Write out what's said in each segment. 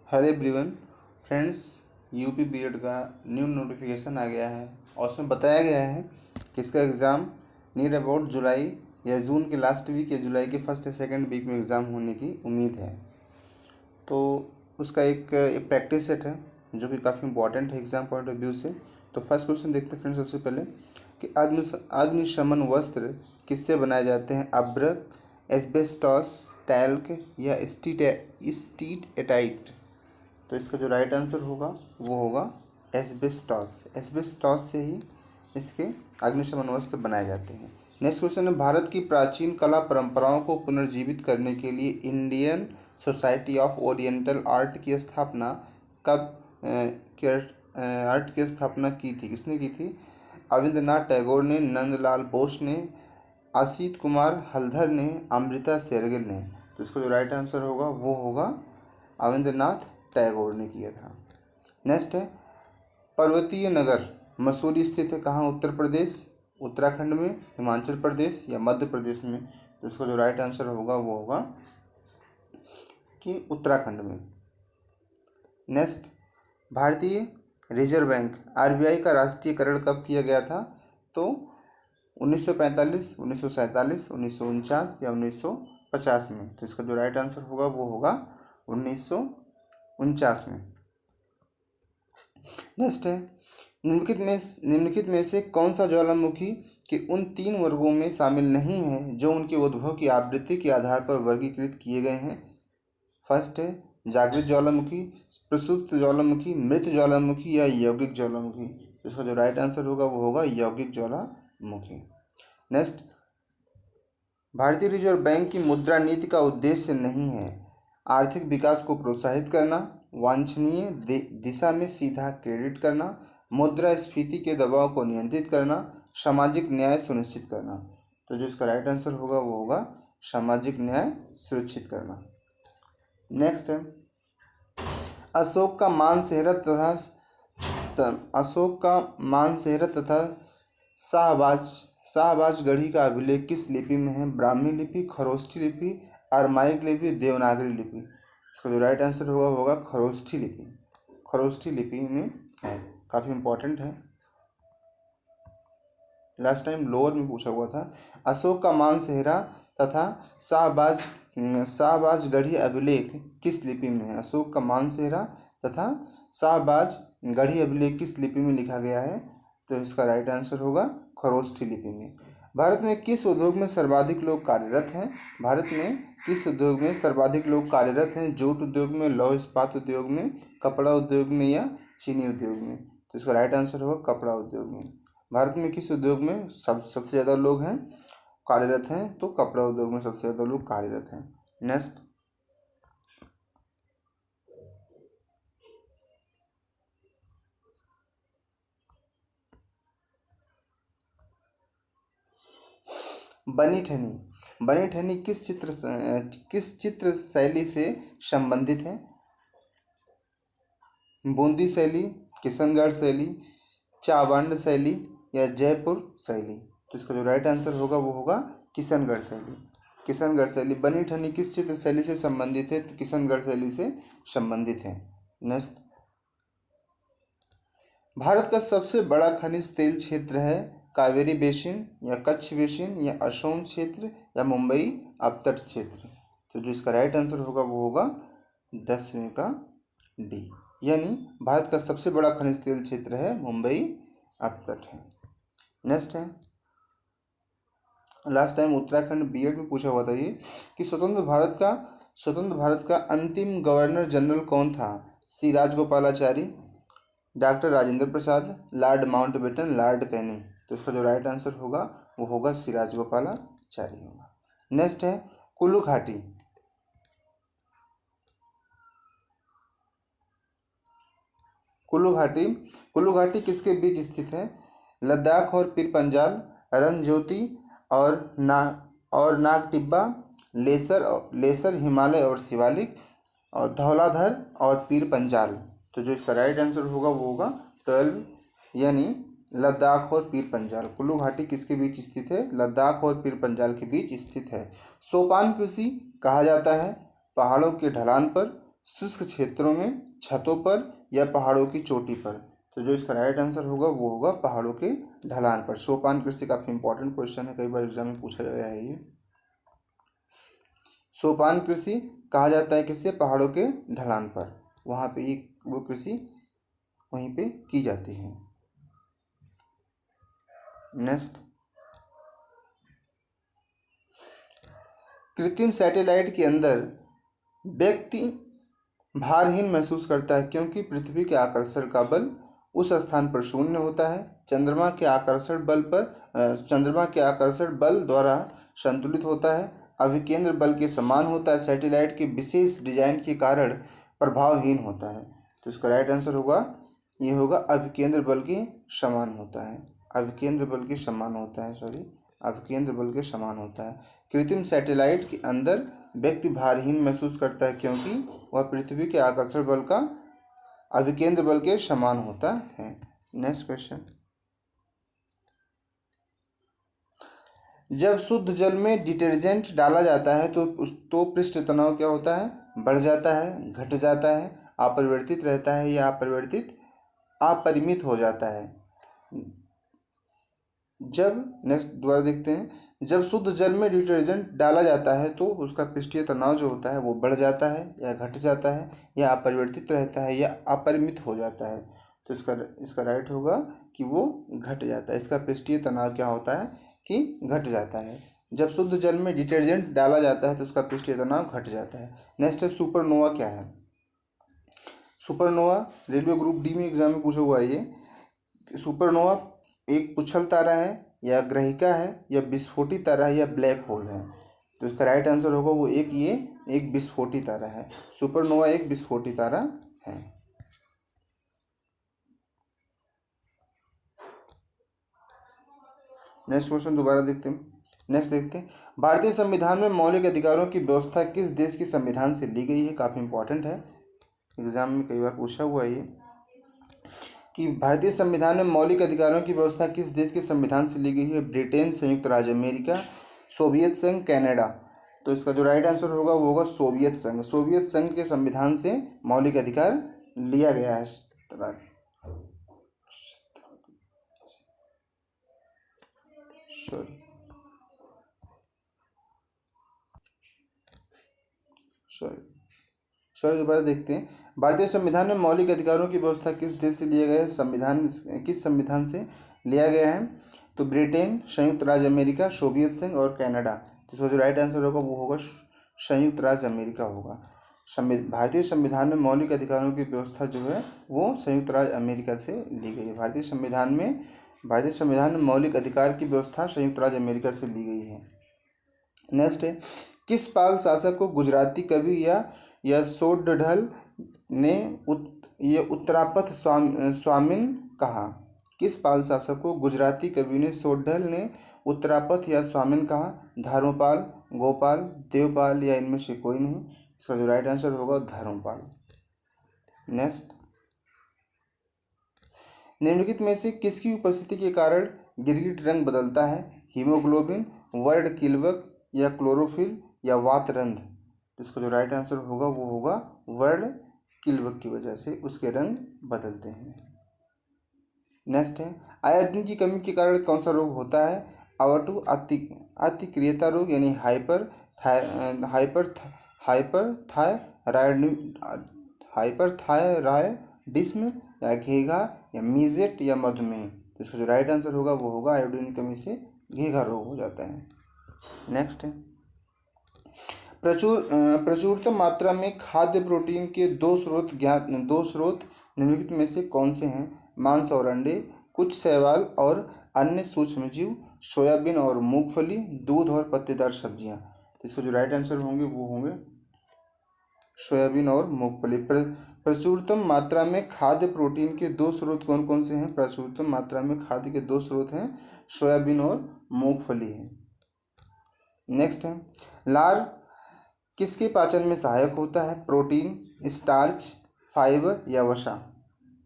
Hello everyone friends, UP BEd का new notification आ गया है और उसमें बताया गया है कि इसका एग्ज़ाम नियर अबाउट जुलाई या जून के लास्ट वीक या जुलाई के फर्स्ट या सेकंड वीक में एग्ज़ाम होने की उम्मीद है। तो उसका एक प्रैक्टिस सेट है जो कि काफ़ी इंपॉर्टेंट है एग्ज़ाम पॉइंट ऑफ व्यू से। तो फर्स्ट क्वेश्चन देखते हैं फ्रेंड्स। सबसे पहले कि अग्निशमन वस्त्र किससे बनाए जाते हैं? अभ्रक, एस्बेस्टॉस, टैल्क या स्टीट एटाइट। तो इसका जो राइट आंसर होगा वो होगा एस्बेस्टॉस। एस्बेस्टॉस से ही इसके अग्निशमन वस्त्र बनाए जाते हैं। नेक्स्ट क्वेश्चन है, भारत की प्राचीन कला परंपराओं को पुनर्जीवित करने के लिए Indian society of oriental art की स्थापना कब आर्ट की स्थापना की थी? किसने की थी? अविंद्रनाथ टैगोर ने, नंदलाल बोस ने, असित कुमार हल्दर ने, अमृता शेरगिल ने। तो इसका जो राइट आंसर होगा वो होगा अविंद्रनाथ टैगोर ने किया था। नेक्स्ट है, पर्वतीय नगर मसूरी स्थित है कहाँ? उत्तर प्रदेश, उत्तराखंड में, हिमाचल प्रदेश या मध्य प्रदेश में? तो इसका जो राइट आंसर होगा वो होगा कि उत्तराखंड में। नेक्स्ट, भारतीय रिजर्व बैंक आरबीआई का राष्ट्रीयकरण कब किया गया था? तो 1945, 1947, 1949 या 1950 में? तो इसका जो राइट आंसर होगा वो होगा 1949 में। नेक्स्ट है, निम्नलिखित में से कौन सा ज्वालामुखी के उन 3 वर्गों में शामिल नहीं है जो उनके उद्भव की आवृत्ति के आधार पर वर्गीकृत किए गए हैं? फर्स्ट है जागृत ज्वालामुखी, प्रसुप्त ज्वालामुखी, मृत ज्वालामुखी या यौगिक ज्वालामुखी। इसका जो राइट आंसर होगा वो होगा यौगिक ज्वालामुखी। नेक्स्ट, भारतीय रिजर्व बैंक की मुद्रा नीति का उद्देश्य नहीं है आर्थिक विकास को प्रोत्साहित करना, वांछनीय दिशा में सीधा क्रेडिट करना, मुद्रास्फीति के दबाव को नियंत्रित करना, सामाजिक न्याय सुनिश्चित करना। तो जो इसका राइट आंसर होगा वो होगा सामाजिक न्याय सुनिश्चित करना। नेक्स्ट है, अशोक का मानसेहरा तथा शाहबाजगढ़ी का अभिलेख किस लिपि में है? ब्राह्मी लिपि, खरोष्ठी लिपि, अरमाइक लिपि, देवनागरी लिपि। इसका जो राइट आंसर होगा वो होगा खरोष्ठी लिपि। खरोष्ठी लिपि में है, काफ़ी इंपॉर्टेंट है। लास्ट टाइम लोअर में पूछा हुआ था। अशोक का मानसेहरा तथा शाहबाजगढ़ी अभिलेख किस लिपि में है? अशोक का मानसेहरा तथा शाहबाजगढ़ी अभिलेख किस लिपि में लिखा गया है? तो इसका राइट आंसर होगा खरोष्ठी लिपि में। भारत में किस उद्योग में सर्वाधिक लोग कार्यरत हैं? भारत में किस उद्योग में सर्वाधिक लोग कार्यरत हैं? जूट उद्योग में, लौह इस्पात उद्योग में, कपड़ा उद्योग में या चीनी उद्योग में? तो इसका राइट आंसर होगा कपड़ा उद्योग में। भारत में किस उद्योग में सबसे ज़्यादा लोग हैं कार्यरत हैं? तो कपड़ा उद्योग में सबसे ज़्यादा लोग कार्यरत हैं। नेक्स्ट, बनी ठनी किस चित्र शैली से संबंधित है? बूंदी शैली, किशनगढ़ शैली, चावंड शैली या जयपुर शैली? तो इसका जो राइट आंसर होगा वो होगा किशनगढ़ शैली। किशनगढ़ शैली। बनी ठनी किस चित्र शैली से संबंधित है? तो किशनगढ़ शैली से संबंधित है। नेक्स्ट, भारत का सबसे बड़ा खनिज तेल क्षेत्र है? कावेरी बेसिन या कच्छ बेसिन या असोम क्षेत्र या मुंबई अपतट क्षेत्र? तो जो इसका राइट आंसर होगा वो होगा 10वें का डी, यानी भारत का सबसे बड़ा खनिज तेल क्षेत्र है मुंबई अपतट है। नेक्स्ट है, लास्ट टाइम उत्तराखंड बीएड में पूछा हुआ था ये कि स्वतंत्र भारत का अंतिम गवर्नर जनरल कौन था? सी Rajagopalachari, doctor Rajendra Prasad, Lord Mountbatten, Lord Canning? तो इसका जो राइट आंसर होगा वो होगा सी राजगोपालाचारी होगा। नेक्स्ट है, कुल्लू घाटी। कुल्लू घाटी किसके बीच स्थित है? लद्दाख और पीर पंजाल, रणज्योति और नाग टिब्बा, लेसर हिमालय और शिवालिक, और धौलाधर और पीर पंजाल? तो जो इसका राइट आंसर होगा वो होगा 12, यानी लद्दाख और पीर पंजाल। कुल्लू घाटी किसके बीच स्थित है? लद्दाख और पीर पंजाल के बीच स्थित है। सोपान कृषि कहा जाता है पहाड़ों के ढलान पर, शुष्क क्षेत्रों में, छतों पर या पहाड़ों की चोटी पर। तो जो इसका राइट आंसर होगा वो होगा पहाड़ों के ढलान पर। सोपान कृषि काफी इंपॉर्टेंट क्वेश्चन है, कई बार एग्जाम में पूछा गया है ये। सोपान कृषि कहा जाता है किससे? पहाड़ों के ढलान पर, वहां पे ये वो कृषि वहीं पे की जाती है। नेक्स्ट, कृत्रिम सैटेलाइट के अंदर व्यक्ति भारहीन महसूस करता है क्योंकि पृथ्वी के आकर्षण का बल उस स्थान पर शून्य होता है। चंद्रमा के आकर्षण बल द्वारा संतुलित होता है। अभिकेंद्र बल के समान होता है। सैटेलाइट के विशेष डिजाइन के कारण प्रभावहीन होता है। तो इसका राइट आंसर होगा, ये होगा अभिकेंद्र बल के समान होता है। अभिकेंद्र बल के समान होता है, अभिकेंद्र बल के समान होता है। कृत्रिम सैटेलाइट के अंदर व्यक्ति भारहीन महसूस करता है क्योंकि वह पृथ्वी के आकर्षण बल का अभिकेंद्र बल के समान होता है। नेक्स्ट क्वेश्चन, जब शुद्ध जल में डिटर्जेंट डाला जाता है तो पृष्ठ तनाव क्या होता है? बढ़ जाता है, घट जाता है, अपरिवर्तित रहता है या अपरिमित हो जाता है। नेक्स्ट दोबारा देखते हैं, जब शुद्ध जल में डिटर्जेंट डाला जाता है तो उसका पृष्ठीय तनाव जो होता है वो बढ़ जाता है या घट जाता है या अपरिवर्तित रहता है या अपरिमित हो जाता है। तो इसका राइट होगा कि वो घट जाता है। इसका पृष्ठीय तनाव क्या होता है कि घट जाता है। जब शुद्ध जल में डिटर्जेंट डाला जाता है तो उसका पृष्ठीय तनाव घट जाता है। नेक्स्ट है, सुपरनोवा क्या है? सुपरनोवा रेलवे ग्रुप डी में एग्जाम में पूछा हुआ है ये। सुपरनोवा एक पुच्छल तारा है या ग्रहिका है या विस्फोटी तारा है या ब्लैक होल है। तो इसका राइट आंसर होगा वो एक विस्फोटी तारा है। सुपरनोवा एक विस्फोटी तारा है। नेक्स्ट क्वेश्चन दोबारा देखते हैं। भारतीय संविधान में मौलिक अधिकारों की व्यवस्था किस देश के संविधान से ली गई है? काफी इंपॉर्टेंट है, एग्जाम में कई बार पूछा हुआ है ये कि भारतीय संविधान में मौलिक अधिकारों की व्यवस्था किस देश के संविधान से ली गई है? ब्रिटेन, संयुक्त राज्य अमेरिका, सोवियत संघ, कनाडा। तो इसका जो राइट आंसर होगा वो होगा सोवियत संघ। सोवियत संघ के संविधान से मौलिक अधिकार लिया गया है। सॉरी दोबारा देखते हैं। भारतीय संविधान में मौलिक अधिकारों की व्यवस्था किस देश से लिया गया है? किस संविधान से लिया गया है? तो ब्रिटेन, संयुक्त राज्य अमेरिका, सोवियत संघ और कनाडा। तो इसका जो राइट आंसर होगा वो होगा संयुक्त राज्य अमेरिका होगा। भारतीय संविधान में मौलिक अधिकारों की व्यवस्था जो है वो संयुक्त राज्य अमेरिका से ली गई है। भारतीय संविधान में मौलिक अधिकार की व्यवस्था संयुक्त राज्य अमेरिका से ली गई है। नेक्स्ट है, किस पाल शासक को गुजराती कवि या सोडढल ने उत्तरापथ स्वामिन कहा? किस पाल शासक को गुजराती कवि ने सोडढल ने उत्तरापथ या स्वामिन कहा? धर्मपाल, गोपाल, देवपाल या इनमें से कोई नहीं। इसका जो राइट आंसर होगा धर्मपाल। नेक्स्ट, निम्नलिखित में से किसकी उपस्थिति के कारण गिरगिट रंग बदलता है? हीमोग्लोबिन, वर्ड किल्वक या क्लोरोफिल या वातरंध। इसका जो राइट आंसर होगा वो होगा वर्ड किल्वक की वजह से उसके रंग बदलते हैं। नेक्स्ट है, आयोडीन की कमी के कारण कौन सा रोग होता है? अवटु अतिक्रियता रोग यानी हाइपरथायरायडिज्म या घेघा या मीजेट या मधुमेह। तो इसका जो राइट आंसर होगा वो होगा आयोडीन की कमी से घेघा रोग हो जाता है। नेक्स्ट है, प्रचुरतम मात्रा में खाद्य प्रोटीन के दो स्रोत निम्नलिखित में से कौन से हैं? मांस और अंडे, कुछ शैवाल और अन्य सूक्ष्मजीव, सोयाबीन और मूंगफली, दूध और पत्तेदार सब्जियां। तो इसके जो राइट आंसर होंगे वो होंगे सोयाबीन और मूंगफली। प्रचुरतम मात्रा में खाद्य प्रोटीन के दो स्रोत कौन कौन से हैं? प्रचुरतम मात्रा में खाद्य के दो स्रोत हैं, सोयाबीन और मूंगफली है। नेक्स्ट है, लार किसके पाचन में सहायक होता है? प्रोटीन, स्टार्च, फाइबर या वसा।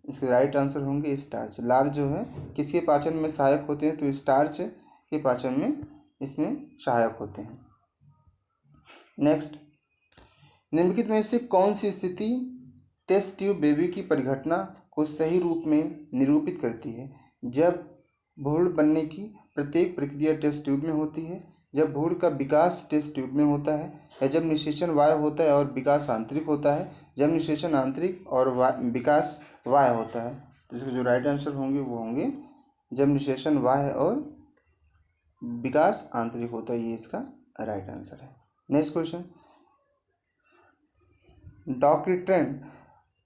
इसके राइट आंसर होंगे स्टार्च। लार जो है किसके पाचन में सहायक होते हैं? तो स्टार्च के पाचन में इसमें सहायक होते हैं। नेक्स्ट, निम्नलिखित में से कौन सी स्थिति टेस्ट ट्यूब बेबी की परिघटना को सही रूप में निरूपित करती है? जब भ्रूण बनने की प्रत्येक प्रक्रिया टेस्ट ट्यूब में होती है, जब भ्रूण का विकास टेस्ट ट्यूब में होता है, या जब निषेचन बाह्य होता है और विकास आंतरिक होता है, जब निषेचन आंतरिक और विकास बाह्य होता है। तो इसके जो राइट आंसर होंगे वो होंगे जब निषेचन बाह्य और विकास आंतरिक होता है, ये इसका राइट आंसर है। Next question, doctrine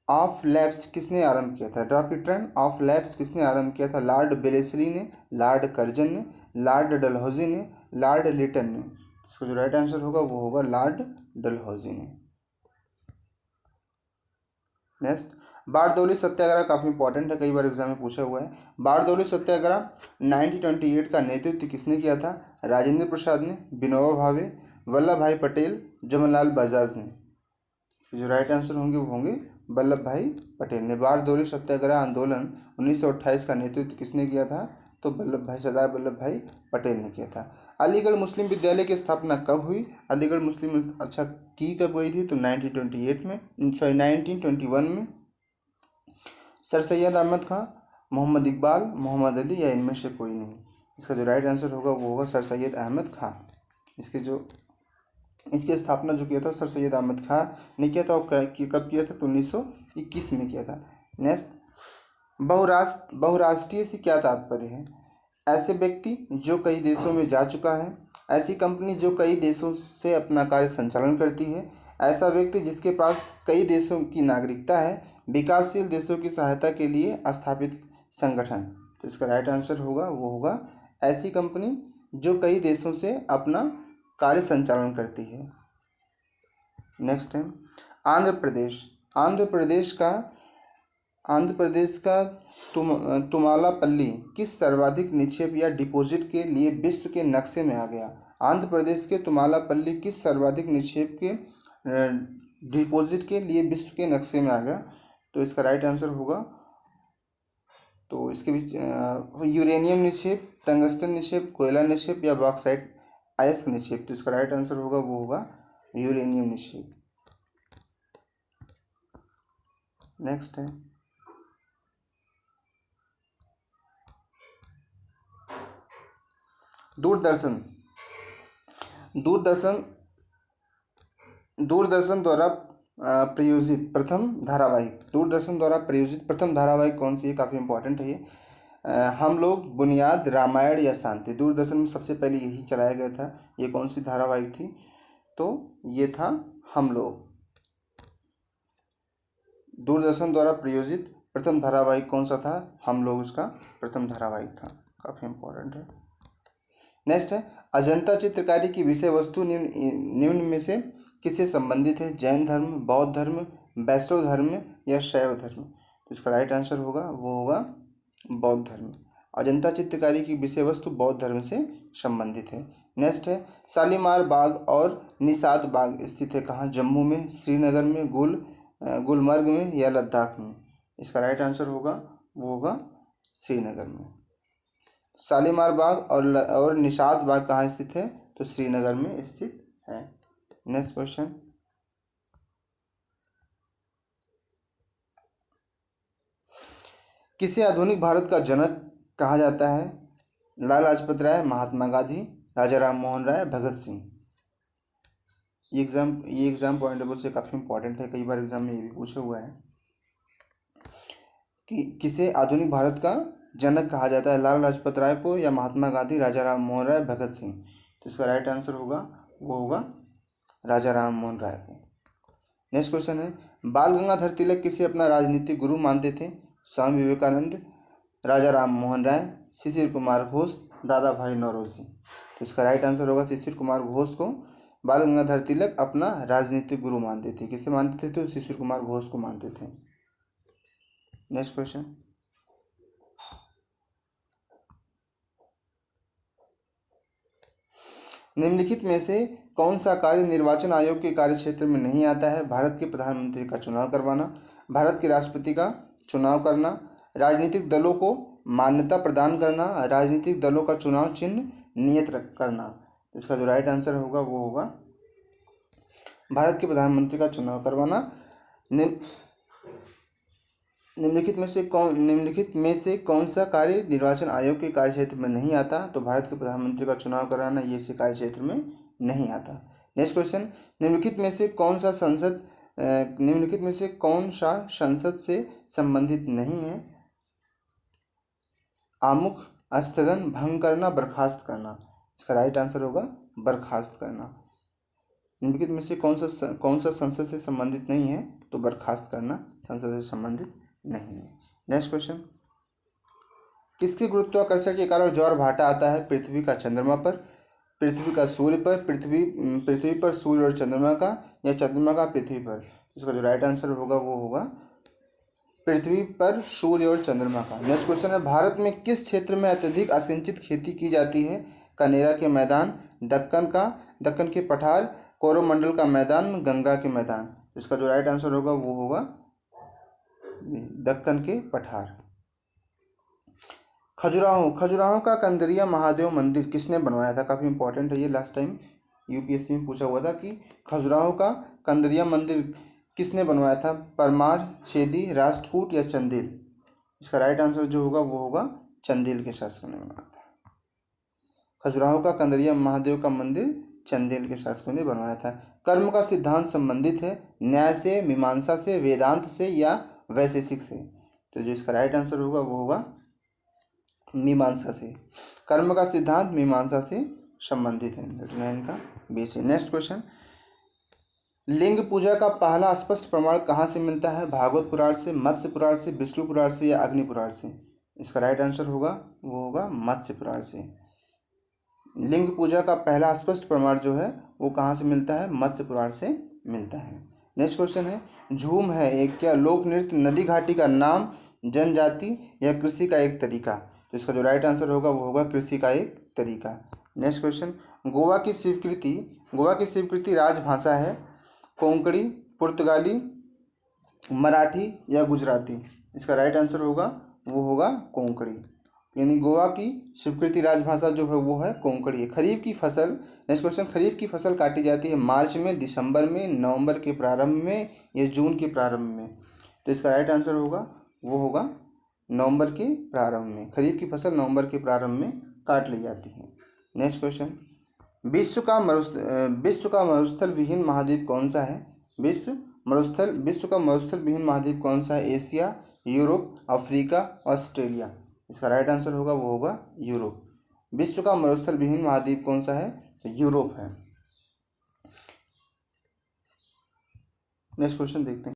of lapse किसने आरंभ किया था? डॉक्ट्रिन ऑफ लैप्स किसने आरंभ किया था? लॉर्ड वेलेस्ली ने, लॉर्ड कर्जन ने, लॉर्ड डलहौजी ने, लॉर्ड लिटन ने। इसका जो राइट आंसर होगा वो होगा लॉर्ड डलहौजी ने। नेक्स्ट, बारदौली सत्याग्रह काफ़ी इंपॉर्टेंट है, कई बार एग्जाम में पूछा हुआ है। बारदौली सत्याग्रह 1928 का नेतृत्व किसने किया था? राजेंद्र प्रसाद ने, विनोबा भावे, वल्लभ भाई पटेल, जमनलाल बजाज ने। इसके जो राइट आंसर होंगे वो होंगे वल्लभ भाई पटेल ने। बारदौली सत्याग्रह आंदोलन 1928 का नेतृत्व किसने किया था? तो सरदार वल्लभ भाई पटेल ने किया था। अलीगढ़ मुस्लिम विद्यालय की स्थापना कब हुई? अलीगढ़ मुस्लिम की कब हुई थी? तो 1921 में। सर सैयद अहमद खां, मोहम्मद इकबाल, मोहम्मद अली, या इनमें से कोई नहीं। इसका जो राइट आंसर होगा वो होगा सर सैयद अहमद खां। इसकी स्थापना जो किया था सर सैयद अहमद खां ने किया था, और कब किया था? तो 1921 में किया था। नेक्स्ट, बहुराष्ट्रीय से क्या तात्पर्य है? ऐसे व्यक्ति जो कई देशों में जा चुका है, ऐसी कंपनी जो कई देशों से अपना कार्य संचालन करती है, ऐसा व्यक्ति जिसके पास कई देशों की नागरिकता है, विकासशील देशों की सहायता के लिए स्थापित संगठन। तो इसका राइट आंसर होगा वो होगा ऐसी कंपनी जो कई देशों से अपना कार्य संचालन करती है। नेक्स्ट है आंध्र प्रदेश का तुमालापल्ली किस सर्वाधिक निक्षेप या डिपॉजिट के लिए विश्व के नक्शे में आ गया? आंध्र प्रदेश के तुमालापल्ली किस सर्वाधिक निक्षेप के डिपॉजिट के लिए विश्व के नक्शे में आ गया? तो इसका राइट आंसर होगा, तो इसके बीच यूरेनियम निक्षेप, टंगस्टन निक्षेप, कोयला निक्षेप, या बॉक्साइट अयस्क निक्षेप। तो इसका राइट आंसर होगा वो होगा यूरेनियम निक्षेप। नेक्स्ट है दूरदर्शन द्वारा प्रायोजित प्रथम धारावाहिक कौन सी है? काफ़ी इंपॉर्टेंट है ये। हम लोग, बुनियाद, रामायण, या शांति। दूरदर्शन में सबसे पहले यही चलाया गया था। ये कौन सी धारावाहिक थी? तो ये था हम लोग। दूरदर्शन द्वारा प्रायोजित प्रथम धारावाहिक कौन सा था? हम लोग उसका प्रथम धारावाहिक था। काफ़ी इंपॉर्टेंट है। नेक्स्ट है, अजंता चित्रकारी की विषय वस्तु निम्न में से किससे संबंधित है? जैन धर्म, बौद्ध धर्म, वैष्णव धर्म, या शैव धर्म। तो इसका राइट आंसर होगा वो होगा बौद्ध धर्म। अजंता चित्रकारी की विषय वस्तु बौद्ध धर्म से संबंधित है। नेक्स्ट है, शालीमार बाग और निषाद बाग स्थित है कहाँ? जम्मू में, श्रीनगर में, गुलमर्ग में, या लद्दाख में। इसका राइट आंसर होगा वो होगा श्रीनगर में। शालीमार बाग और निषाद बाग कहाँ स्थित है? तो श्रीनगर में स्थित है। नेक्स्ट क्वेश्चन, किसे आधुनिक भारत का जनक कहा जाता है? लाला लाजपत राय, महात्मा गांधी, राजा राम मोहन राय, भगत सिंह। ये एग्जाम पॉइंट ऑफ व्यू से काफ़ी इंपॉर्टेंट है, कई बार एग्जाम में ये भी पूछा हुआ है कि किसे आधुनिक भारत का जनक कहा जाता है? लाला लाजपत राय को, या महात्मा गांधी, राजा राम मोहन राय, भगत सिंह। तो इसका राइट आंसर होगा वो होगा राजा राम मोहन राय को। नेक्स्ट क्वेश्चन है, बाल गंगाधर तिलक किसे अपना राजनीतिक गुरु मानते थे? स्वामी विवेकानंद, राजा राम मोहन राय, शिशिर कुमार घोष, दादा भाई नौरोजी। तो इसका राइट आंसर होगा शिशिर कुमार घोष को बाल गंगाधर तिलक अपना राजनीतिक गुरु मानते थे। किसे मानते थे? तो शिशिर कुमार घोष को मानते थे। नेक्स्ट क्वेश्चन, निम्नलिखित में से कौन सा कार्य निर्वाचन आयोग के कार्यक्षेत्र में नहीं आता है? भारत के प्रधानमंत्री का चुनाव करवाना, भारत के राष्ट्रपति का चुनाव करना, राजनीतिक दलों को मान्यता प्रदान करना, राजनीतिक दलों का चुनाव चिन्ह नियत करना। इसका जो राइट आंसर होगा वो होगा भारत के प्रधानमंत्री का चुनाव करवाना। निम्न निम्नलिखित में से कौन सा कार्य निर्वाचन आयोग के कार्यक्षेत्र में नहीं आता? तो भारत के प्रधानमंत्री का चुनाव कराना ये इसके कार्यक्षेत्र में नहीं आता। नेक्स्ट क्वेश्चन, निम्नलिखित में से कौन सा संसद से संबंधित नहीं है? आमुख, स्थगन, भंग करना, बर्खास्त करना। इसका राइट आंसर होगा बर्खास्त करना। निम्नलिखित में से कौन सा संसद से संबंधित नहीं है? तो बर्खास्त करना संसद से संबंधित नहीं है। नेक्स्ट क्वेश्चन, किसके गुरुत्वाकर्षण के कारण ज्वार भाटा आता है? पृथ्वी का चंद्रमा पर, पृथ्वी का सूर्य पर, पृथ्वी पर सूर्य और चंद्रमा का, या चंद्रमा का पृथ्वी पर? इसका जो राइट आंसर होगा वो होगा पृथ्वी पर सूर्य और चंद्रमा का। नेक्स्ट क्वेश्चन है, भारत में किस क्षेत्र में अत्यधिक असिंचित खेती की जाती है? कनेरा के मैदान, दक्कन के पठार, कोरोमंडल का मैदान, गंगा के मैदान। इसका जो राइट आंसर होगा वो होगा दक्कन के पठार। खजुराहो का कंदरिया महादेव मंदिर किसने बनवाया था? काफ़ी इंपॉर्टेंट है ये, लास्ट टाइम यूपीएससी में पूछा हुआ था कि खजुराहो का कंदरिया मंदिर किसने बनवाया था? परमार, चेदी, राष्ट्रकूट या चंदेल? इसका राइट आंसर जो होगा वो होगा चंदेल के शासकों ने बनवाया था। खजुराहो का कंदरिया महादेव का मंदिर चंदेल के शासकों ने बनवाया था। कर्म का सिद्धांत संबंधित है न्याय से, मीमांसा से, वेदांत से या वैशेषिक से? तो जो इसका राइट आंसर होगा वो होगा मीमांसा से। कर्म का सिद्धांत मीमांसा से संबंधित है। 39 का बी से। नेक्स्ट क्वेश्चन, लिंग पूजा का पहला स्पष्ट प्रमाण कहाँ से मिलता है? भागवत पुराण से, मत्स्य पुराण से, विष्णु पुराण से या अग्नि पुराण से? इसका राइट आंसर होगा वो होगा मत्स्य पुराण से। लिंग पूजा का पहला स्पष्ट प्रमाण जो है वो कहाँ से मिलता है? मत्स्य पुराण से मिलता है। नेक्स्ट क्वेश्चन है, झूम है एक क्या लोक नृत्य, नदी घाटी का नाम, जनजाति या कृषि का एक तरीका? तो इसका जो राइट आंसर होगा वो होगा कृषि का एक तरीका। नेक्स्ट क्वेश्चन, गोवा की स्वीकृति राजभाषा है? कोंकणी, पुर्तगाली, मराठी या गुजराती? इसका राइट आंसर होगा वो होगा कोंकणी। यानी गोवा की स्वीकृति राजभाषा जो है वो है कोंकणी है। खरीफ की फसल, नेक्स्ट क्वेश्चन, खरीफ की फसल काटी जाती है मार्च में, दिसंबर में, नवंबर के प्रारंभ में या जून के प्रारंभ में? तो इसका राइट आंसर होगा वो होगा नवंबर के प्रारंभ में। खरीफ की फसल नवंबर के प्रारंभ में काट ली जाती है। नेक्स्ट क्वेश्चन, विश्व का मरुस्थल विहीन महाद्वीप कौन सा है? विश्व का मरुस्थल विहीन महाद्वीप कौन सा है? Asia, Europe, Africa, Australia? इसका राइट आंसर होगा वो होगा यूरोप। विश्व का मरुस्थल विहीन महाद्वीप कौन सा है? तो यूरोप है। नेक्स्ट क्वेश्चन देखते हैं।